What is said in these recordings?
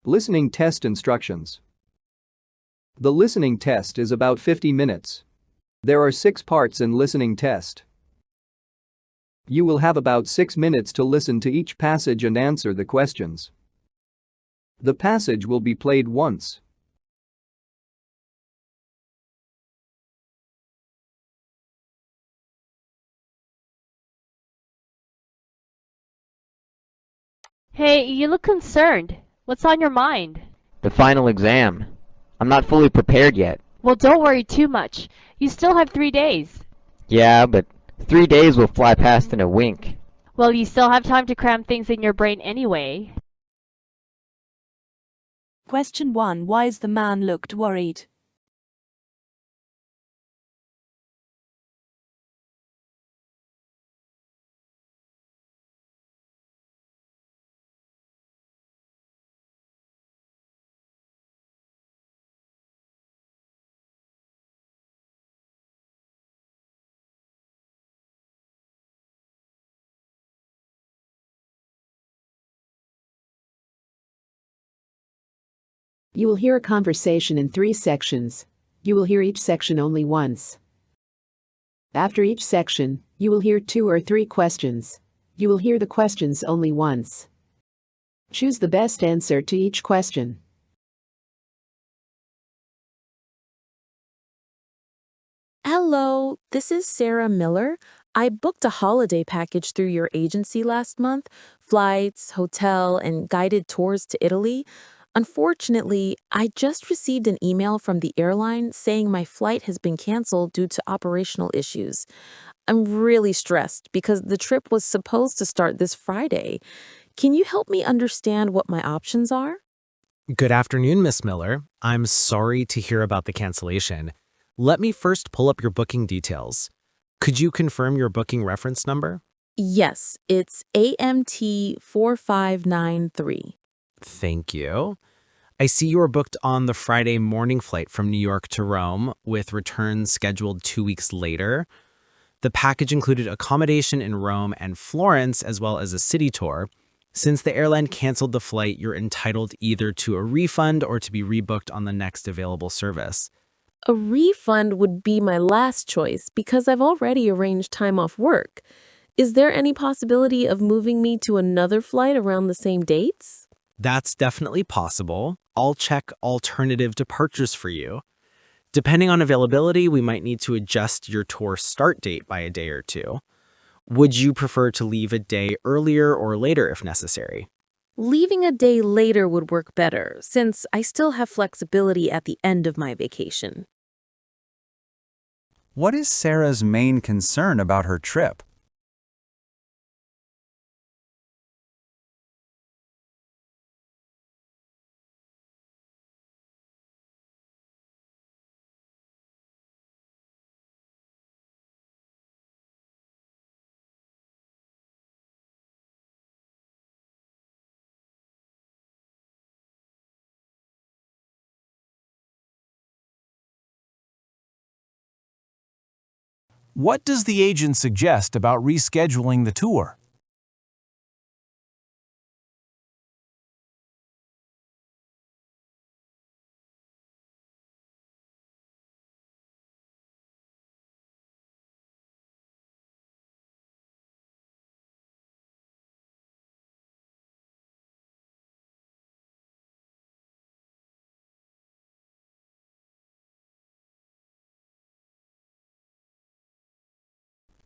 Listening test instructions. The listening test is about 50 minutes. There are 6 parts in listening test. You will have about 6 minutes to listen to each passage and answer the questions. The passage will be played once. Hey, you look concerned. What's on your mind? The final exam. I'm not fully prepared yet. Well, don't worry too much. You still have 3 days. Yeah, but 3 days will fly past in a wink. Well, you still have time to cram things in your brain anyway. Question 1. Why is the man looked worried? You will hear a conversation in 3 sections. You will hear each section only once. After each section, you will hear 2 or 3 questions. You will hear the questions only once. Choose the best answer to each question. Hello, this is Sarah Miller. I booked a holiday package through your agency last month, flights, hotel, and guided tours to Italy. Unfortunately, I just received an email from the airline saying my flight has been canceled due to operational issues. I'm really stressed because the trip was supposed to start this Friday. Can you help me understand what my options are? Good afternoon, Miss Miller. I'm sorry to hear about the cancellation. Let me first pull up your booking details. Could you confirm your booking reference number? Yes, it's AMT 4593. Thank you. I see you are booked on the Friday morning flight from New York to Rome, with return scheduled 2 weeks later. The package included accommodation in Rome and Florence, as well as a city tour. Since the airline canceled the flight, you're entitled either to a refund or to be rebooked on the next available service. A refund would be my last choice because I've already arranged time off work. Is there any possibility of moving me to another flight around the same dates? That's definitely possible. I'll check alternative departures for you. Depending on availability, we might need to adjust your tour start date by a day or 2. Would you prefer to leave a day earlier or later if necessary? Leaving a day later would work better, since I still have flexibility at the end of my vacation. What is Sarah's main concern about her trip? What does the agent suggest about rescheduling the tour?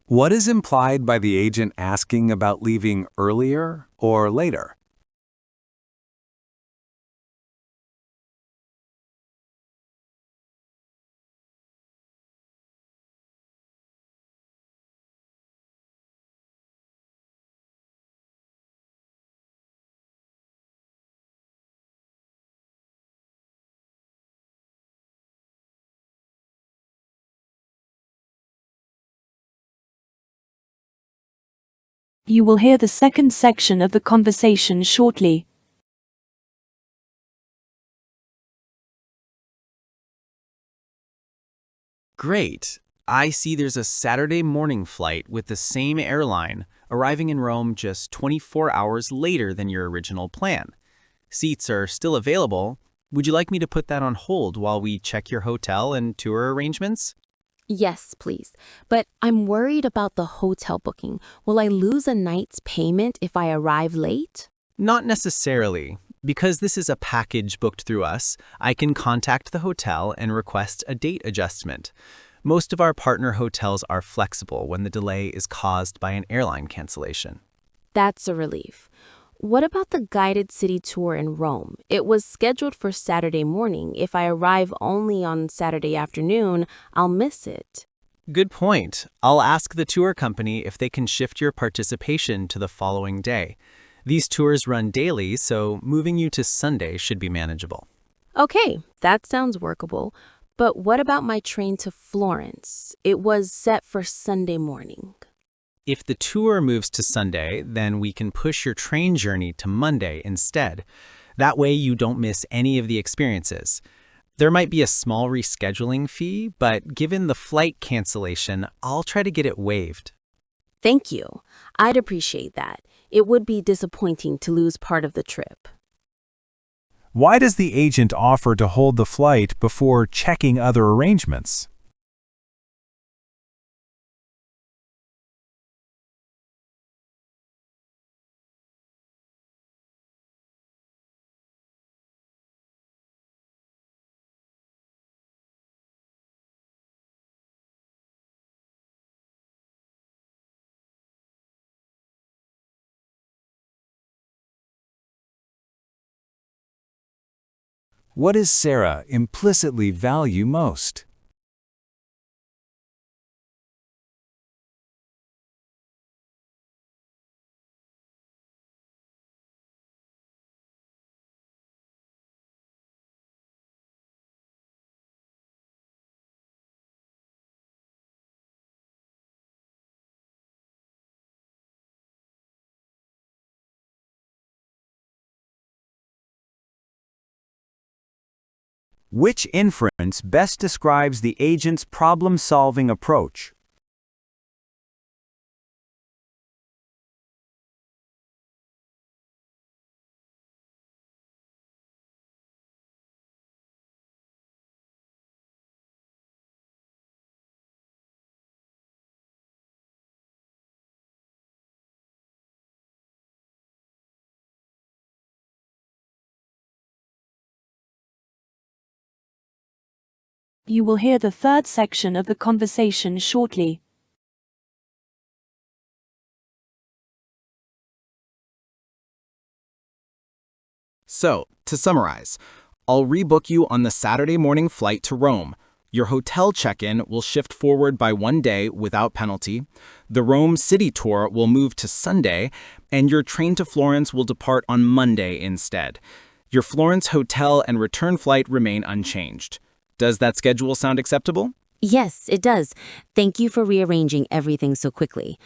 What is implied by the agent asking about leaving earlier or later? You will hear the second section of the conversation shortly. Great. I see there's a Saturday morning flight with the same airline arriving in Rome just 24 hours later than your original plan. seats are still available, would you like me to put that on hold while we check your hotel and tour arrangements? Yes, please. But I'm worried about the hotel booking. Will I lose a night's payment if I arrive late? Not necessarily. Because this is a package booked through us, I can contact the hotel and request a date adjustment. Most of our partner hotels are flexible when the delay is caused by an airline cancellation. That's a relief. What about the guided city tour in Rome? It was scheduled for Saturday morning. If I arrive only on Saturday afternoon, I'll miss it. Good point. I'll ask the tour company if they can shift your participation to the following day. These tours run daily, so moving you to Sunday should be manageable. Okay, that sounds workable. But what about my train to Florence? It was set for Sunday morning. If the tour moves to Sunday, then we can push your train journey to Monday instead. That way you don't miss any of the experiences. There might be a small rescheduling fee, but given the flight cancellation, I'll try to get it waived. Thank you. I'd appreciate that. It would be disappointing to lose part of the trip. Why does the agent offer to hold the flight before checking other arrangements? What does Sarah implicitly value most? Which inference best describes the agent's problem-solving approach? You will hear the third section of the conversation shortly. So, to summarize, I'll rebook you on the Saturday morning flight to Rome. Your hotel check-in will shift forward by 1 day without penalty. The Rome city tour will move to Sunday, and your train to Florence will depart on Monday instead. Your Florence hotel and return flight remain unchanged. Does that schedule sound acceptable? Yes, it does. Thank you for rearranging everything so quickly.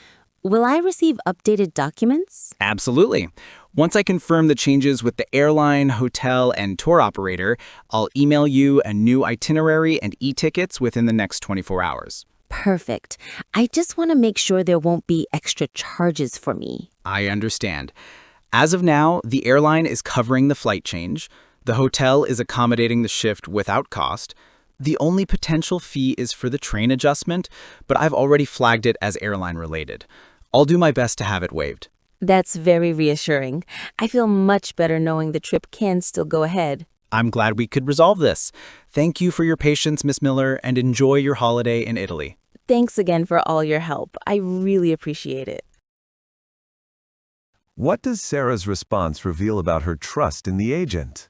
Will I receive updated documents? Absolutely. Once I confirm the changes with the airline, hotel, and tour operator, I'll email you a new itinerary and e-tickets within the next 24 hours. Perfect. I just want to make sure there won't be extra charges for me. I understand. As of now, the airline is covering the flight change. The hotel is accommodating the shift without cost. The only potential fee is for the train adjustment, but I've already flagged it as airline related. I'll do my best to have it waived. That's very reassuring. I feel much better knowing the trip can still go ahead. I'm glad we could resolve this. Thank you for your patience, Miss Miller, and enjoy your holiday in Italy. Thanks again for all your help. I really appreciate it. What does Sarah's response reveal about her trust in the agent?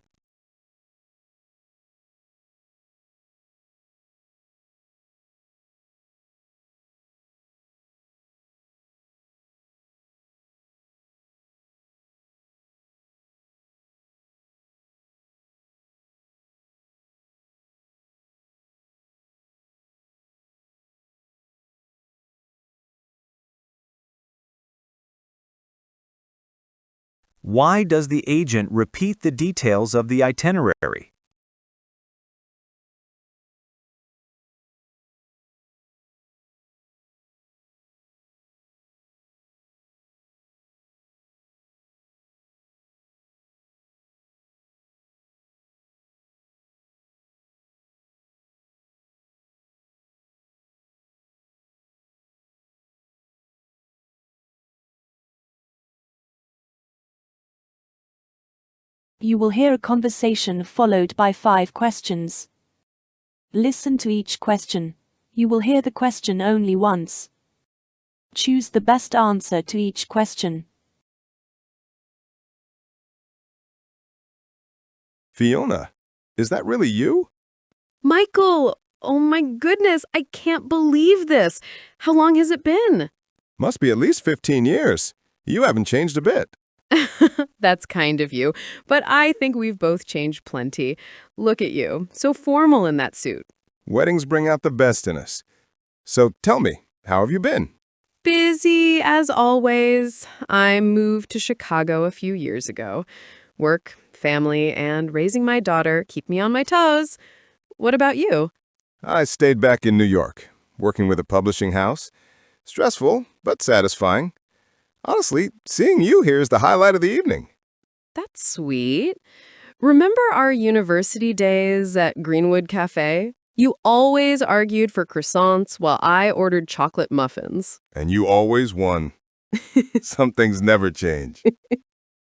Why does the agent repeat the details of the itinerary? You will hear a conversation followed by 5 questions. Listen to each question. You will hear the question only once. Choose the best answer to each question. Fiona, is that really you? Michael! Oh my goodness, I can't believe this. How long has it been? Must be at least 15 years. You haven't changed a bit. That's kind of you, but I think we've both changed plenty. Look at you, so formal in that suit. Weddings bring out the best in us. So tell me, how have you been? Busy as always. I moved to Chicago a few years ago. Work, family, and raising my daughter keep me on my toes. What about you? I stayed back in New York, working with a publishing house. Stressful, but satisfying. Honestly, seeing you here is the highlight of the evening. That's sweet. Remember our university days at Greenwood Cafe? You always argued for croissants while I ordered chocolate muffins. And you always won. Some things never change.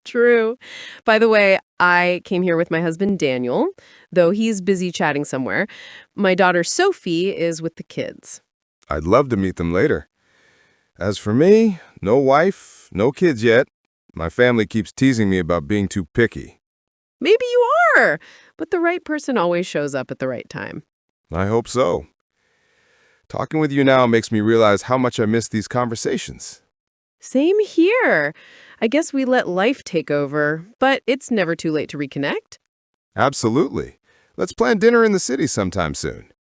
True. By the way, I came here with my husband Daniel, though he's busy chatting somewhere. My daughter Sophie is with the kids. I'd love to meet them later. As for me, no wife, no kids yet. My family keeps teasing me about being too picky. Maybe you are, but the right person always shows up at the right time. I hope so. Talking with you now makes me realize how much I miss these conversations. Same here. I guess we let life take over, but it's never too late to reconnect. Absolutely. Let's plan dinner in the city sometime soon.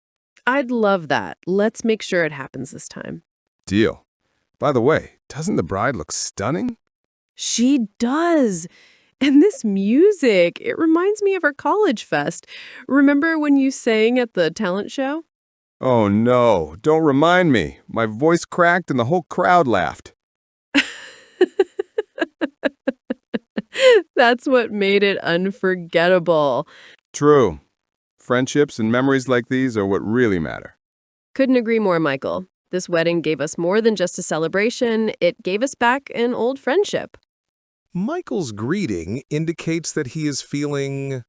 I'd love that. Let's make sure it happens this time. Deal. By the way, doesn't the bride look stunning? She does. And this music, it reminds me of our college fest. Remember when you sang at the talent show? Oh no, don't remind me. My voice cracked and the whole crowd laughed. That's what made it unforgettable. True. Friendships and memories like these are what really matter. Couldn't agree more, Michael. This wedding gave us more than just a celebration. It gave us back an old friendship. Michael's greeting indicates that he is feeling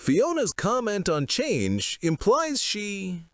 Fiona's comment on change implies she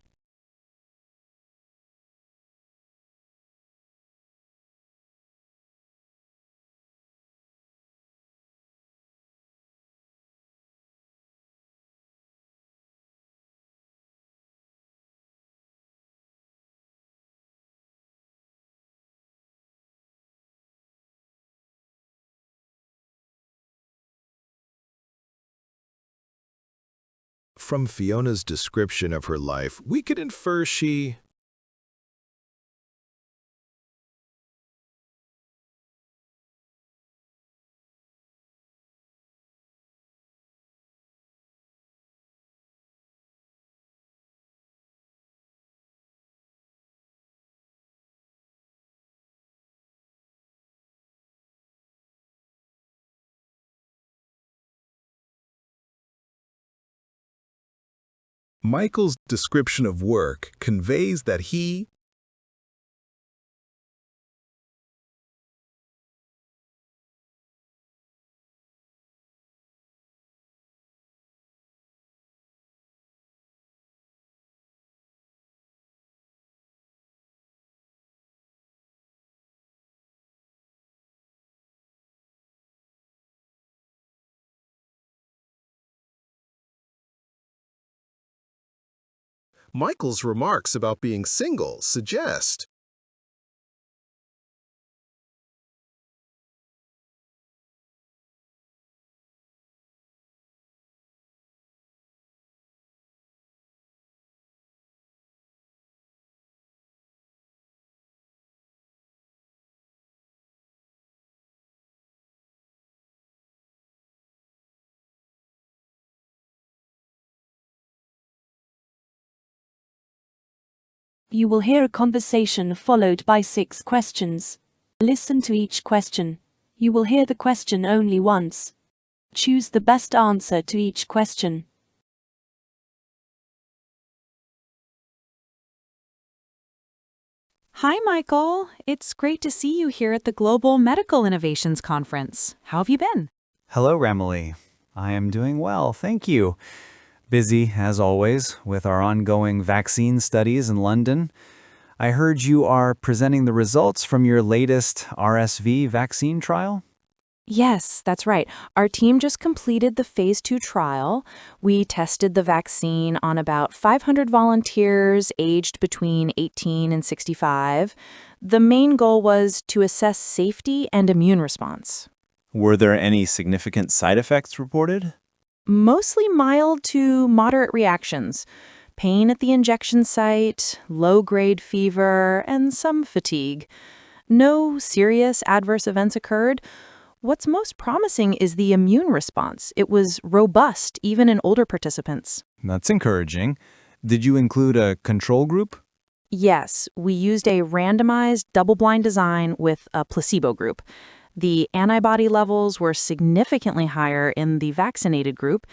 From Fiona's description of her life, we could infer she Michael's description of work conveys that he Michael's remarks about being single suggest You will hear a conversation followed by 6 questions. Listen to each question. You will hear the question only once. Choose the best answer to each question. Hi, Michael. It's great to see you here at the Global Medical Innovations Conference. How have you been? Hello, Remily. I am doing well, thank you. Busy, as always, with our ongoing vaccine studies in London. I heard you are presenting the results from your latest RSV vaccine trial? Yes, that's right. Our team just completed the phase 2 trial. We tested the vaccine on about 500 volunteers aged between 18 and 65. The main goal was to assess safety and immune response. Were there any significant side effects reported? Mostly mild to moderate reactions. Pain at the injection site, low-grade fever, and some fatigue. No serious adverse events occurred. What's most promising is the immune response. It was robust, even in older participants. That's encouraging. Did you include a control group? Yes, we used a randomized double-blind design with a placebo group. The antibody levels were significantly higher in the vaccinated group,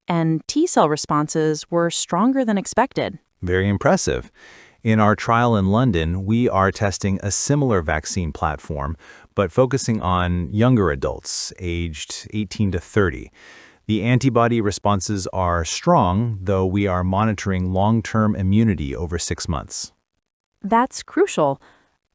and T-cell responses were stronger than expected. Very impressive. In our trial in London, we are testing a similar vaccine platform, but focusing on younger adults, aged 18 to 30. The antibody responses are strong, though we are monitoring long-term immunity over 6 months. That's crucial.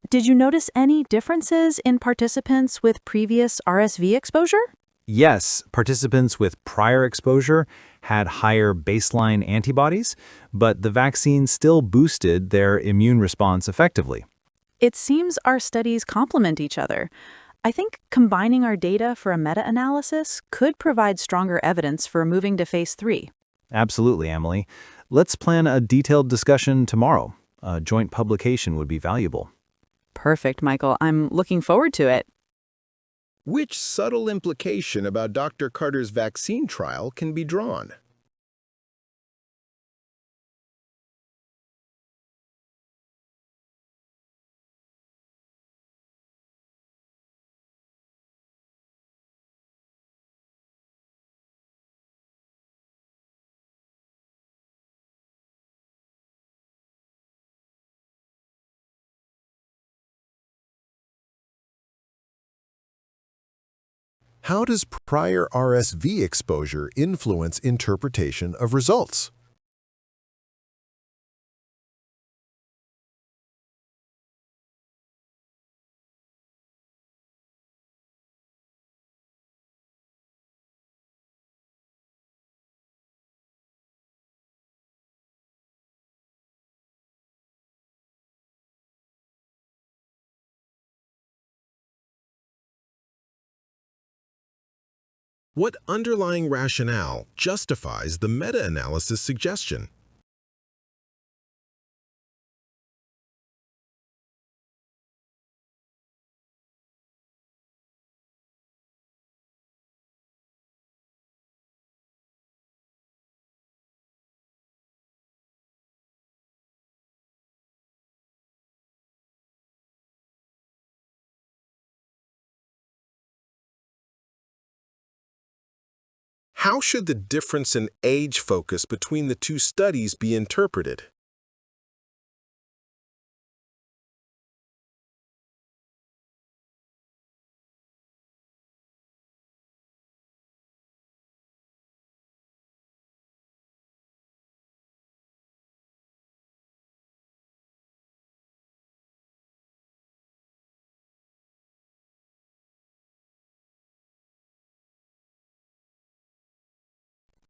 Did you notice any differences in participants with previous RSV exposure? Yes, participants with prior exposure had higher baseline antibodies, but the vaccine still boosted their immune response effectively. It seems our studies complement each other. I think combining our data for a meta-analysis could provide stronger evidence for moving to phase 3. Absolutely, Emily. Let's plan a detailed discussion tomorrow. A joint publication would be valuable. Perfect, Michael. I'm looking forward to it. Which subtle implication about Dr. Carter's vaccine trial can be drawn? How does prior RSV exposure influence interpretation of results? What underlying rationale justifies the meta-analysis suggestion? How should the difference in age focus between the two studies be interpreted?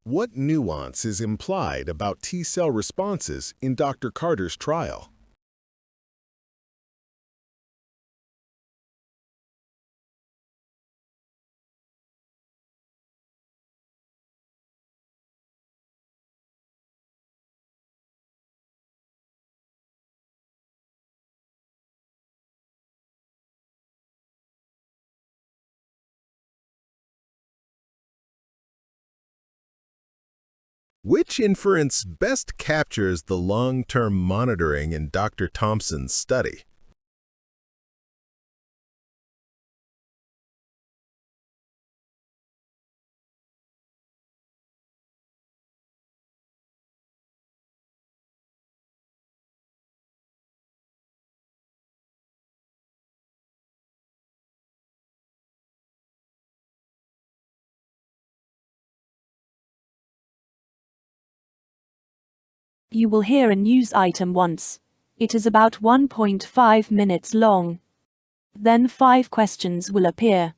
What nuance is implied about T-cell responses in Dr. Carter's trial? Which inference best captures the long-term monitoring in Dr. Thompson's study? You will hear a news item once. It is about 1.5 minutes long. Then 5 questions will appear.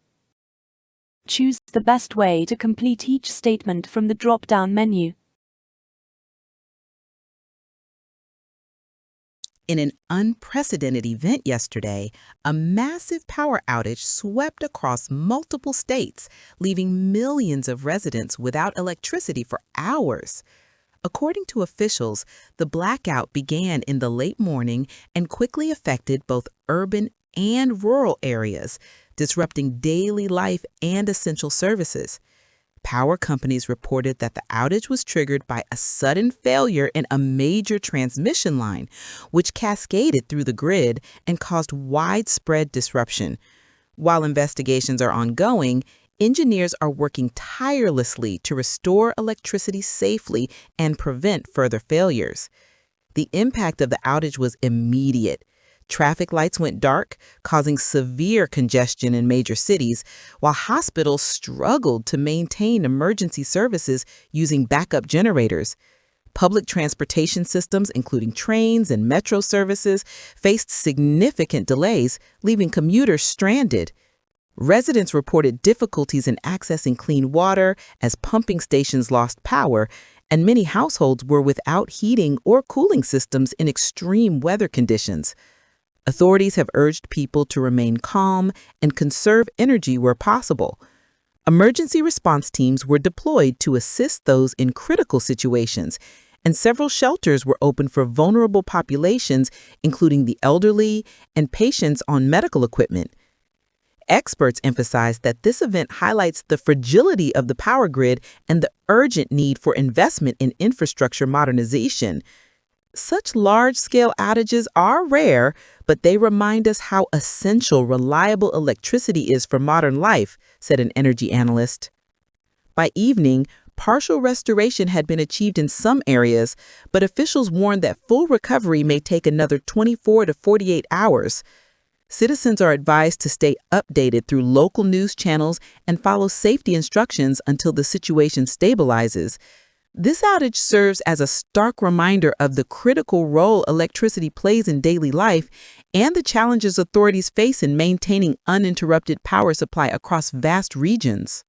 Choose the best way to complete each statement from the drop-down menu. In an unprecedented event yesterday, a massive power outage swept across multiple states, leaving millions of residents without electricity for hours. According to officials, the blackout began in the late morning and quickly affected both urban and rural areas, disrupting daily life and essential services. Power companies reported that the outage was triggered by a sudden failure in a major transmission line, which cascaded through the grid and caused widespread disruption. While investigations are ongoing, engineers are working tirelessly to restore electricity safely and prevent further failures. The impact of the outage was immediate. Traffic lights went dark, causing severe congestion in major cities, while hospitals struggled to maintain emergency services using backup generators. Public transportation systems, including trains and metro services, faced significant delays, leaving commuters stranded. Residents reported difficulties in accessing clean water as pumping stations lost power, and many households were without heating or cooling systems in extreme weather conditions. Authorities have urged people to remain calm and conserve energy where possible. Emergency response teams were deployed to assist those in critical situations, and several shelters were opened for vulnerable populations, including the elderly and patients on medical equipment. Experts emphasize that this event highlights the fragility of the power grid and the urgent need for investment in infrastructure modernization. Such large-scale outages are rare, but they remind us how essential reliable electricity is for modern life, said an energy analyst. By evening, partial restoration had been achieved in some areas, but officials warned that full recovery may take another 24 to 48 hours. Citizens are advised to stay updated through local news channels and follow safety instructions until the situation stabilizes. This outage serves as a stark reminder of the critical role electricity plays in daily life and the challenges authorities face in maintaining uninterrupted power supply across vast regions.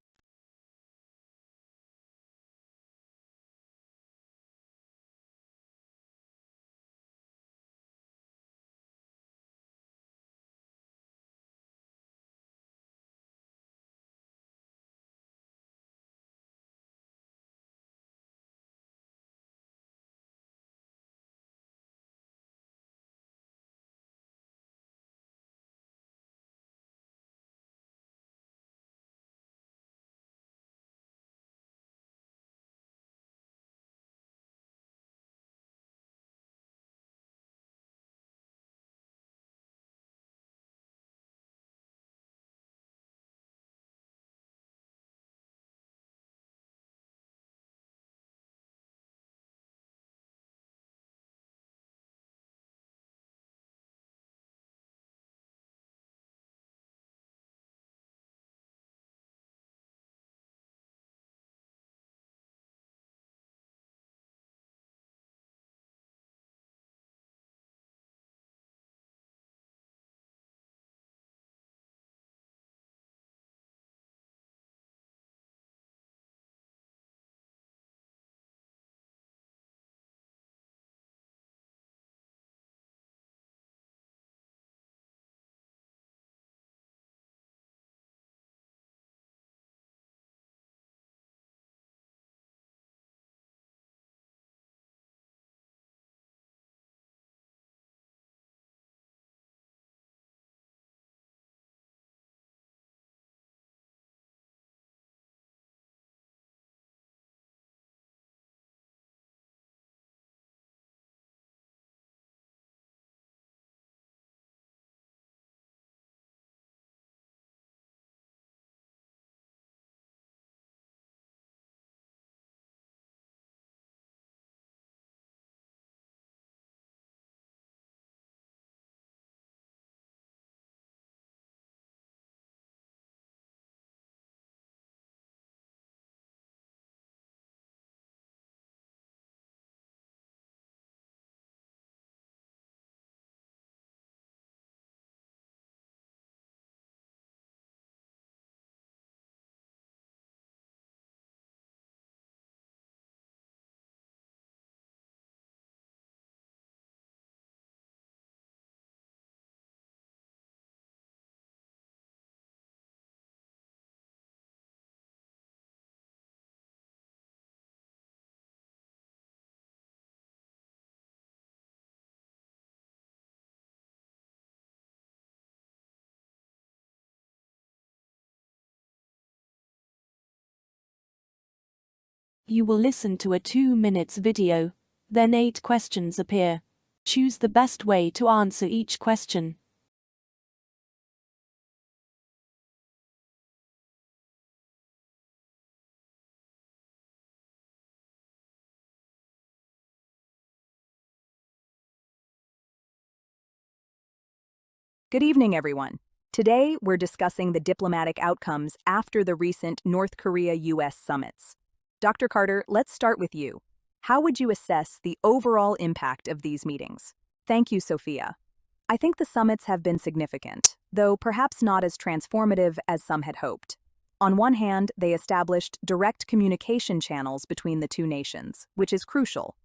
You will listen to a 2 minutes video. Then 8 questions appear. Choose the best way to answer each question. Good evening, everyone. Today, we're discussing the diplomatic outcomes after the recent North Korea-US summits. Dr. Carter, let's start with you. How would you assess the overall impact of these meetings? Thank you, Sophia. I think the summits have been significant, though perhaps not as transformative as some had hoped. On one hand, they established direct communication channels between the two nations, which is crucial.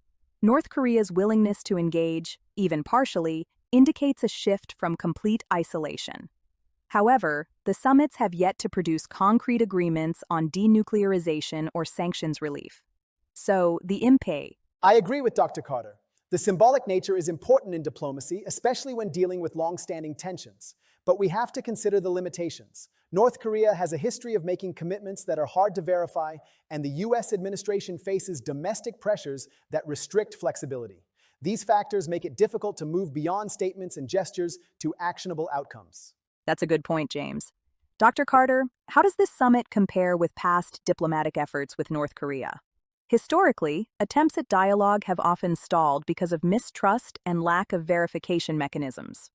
North Korea's willingness to engage, even partially, indicates a shift from complete isolation. However, the summits have yet to produce concrete agreements on denuclearization or sanctions relief. So, the impasse. I agree with Dr. Carter. The symbolic nature is important in diplomacy, especially when dealing with long-standing tensions. But we have to consider the limitations. North Korea has a history of making commitments that are hard to verify, and the U.S. administration faces domestic pressures that restrict flexibility. These factors make it difficult to move beyond statements and gestures to actionable outcomes. That's a good point, James. Dr. Carter, how does this summit compare with past diplomatic efforts with North Korea? Historically, attempts at dialogue have often stalled because of mistrust and lack of verification mechanisms.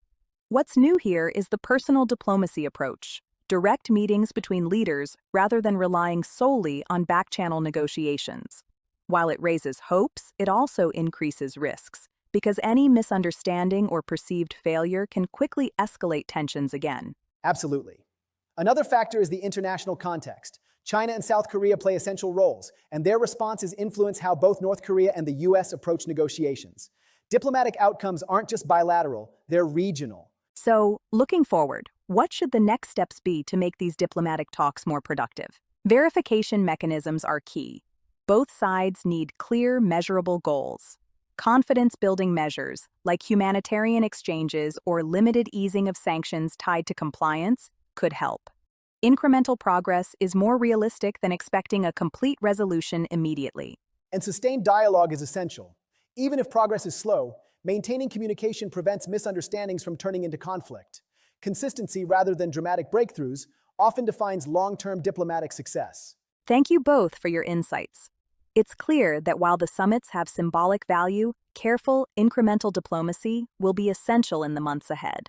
What's new here is the personal diplomacy approach, direct meetings between leaders rather than relying solely on back-channel negotiations. While it raises hopes, it also increases risks, because any misunderstanding or perceived failure can quickly escalate tensions again. Absolutely. Another factor is the international context. China and South Korea play essential roles, and their responses influence how both North Korea and the U.S. approach negotiations. Diplomatic outcomes aren't just bilateral, they're regional. So, looking forward, what should the next steps be to make these diplomatic talks more productive? Verification mechanisms are key. Both sides need clear, measurable goals. Confidence-building measures, like humanitarian exchanges or limited easing of sanctions tied to compliance, could help. Incremental progress is more realistic than expecting a complete resolution immediately. And sustained dialogue is essential. Even if progress is slow, maintaining communication prevents misunderstandings from turning into conflict. Consistency rather than dramatic breakthroughs often defines long-term diplomatic success. Thank you both for your insights. It's clear that while the summits have symbolic value, careful, incremental diplomacy will be essential in the months ahead.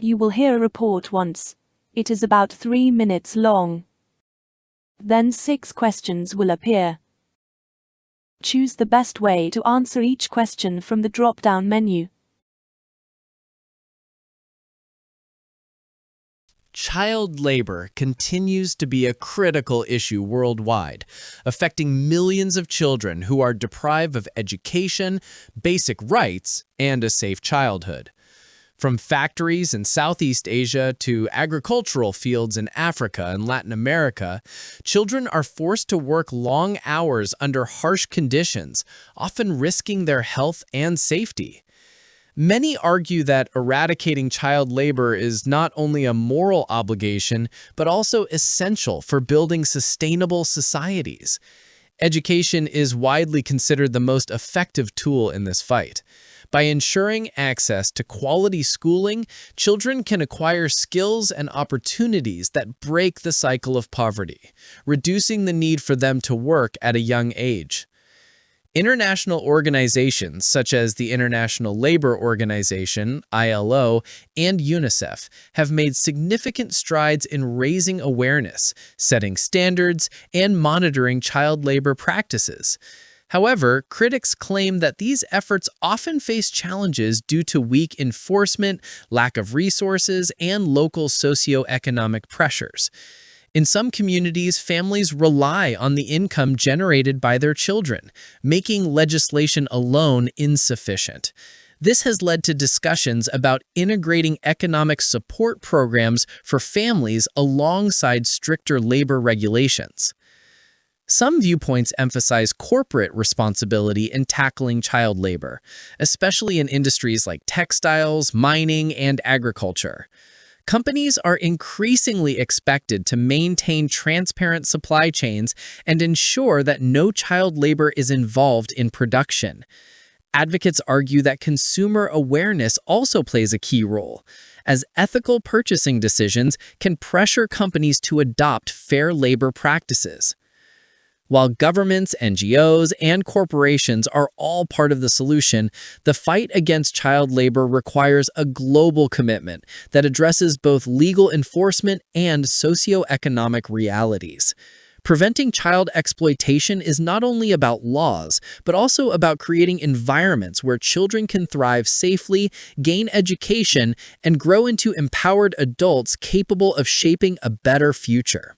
You will hear a report once. It is about 3 minutes long. Then 6 questions will appear. Choose the best way to answer each question from the drop-down menu. Child labor continues to be a critical issue worldwide, affecting millions of children who are deprived of education, basic rights, and a safe childhood. From factories in Southeast Asia to agricultural fields in Africa and Latin America, children are forced to work long hours under harsh conditions, often risking their health and safety. Many argue that eradicating child labor is not only a moral obligation, but also essential for building sustainable societies. Education is widely considered the most effective tool in this fight. By ensuring access to quality schooling, children can acquire skills and opportunities that break the cycle of poverty, reducing the need for them to work at a young age. International organizations such as the International Labor Organization, ILO, and UNICEF have made significant strides in raising awareness, setting standards, and monitoring child labor practices. However, critics claim that these efforts often face challenges due to weak enforcement, lack of resources, and local socioeconomic pressures. In some communities, families rely on the income generated by their children, making legislation alone insufficient. This has led to discussions about integrating economic support programs for families alongside stricter labor regulations. Some viewpoints emphasize corporate responsibility in tackling child labor, especially in industries like textiles, mining, and agriculture. Companies are increasingly expected to maintain transparent supply chains and ensure that no child labor is involved in production. Advocates argue that consumer awareness also plays a key role, as ethical purchasing decisions can pressure companies to adopt fair labor practices. While governments, NGOs, and corporations are all part of the solution, the fight against child labor requires a global commitment that addresses both legal enforcement and socioeconomic realities. Preventing child exploitation is not only about laws, but also about creating environments where children can thrive safely, gain education, and grow into empowered adults capable of shaping a better future.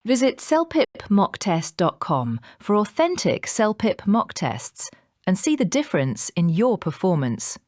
Visit celpipmocktest.com for authentic Celpip mock tests and see the difference in your performance.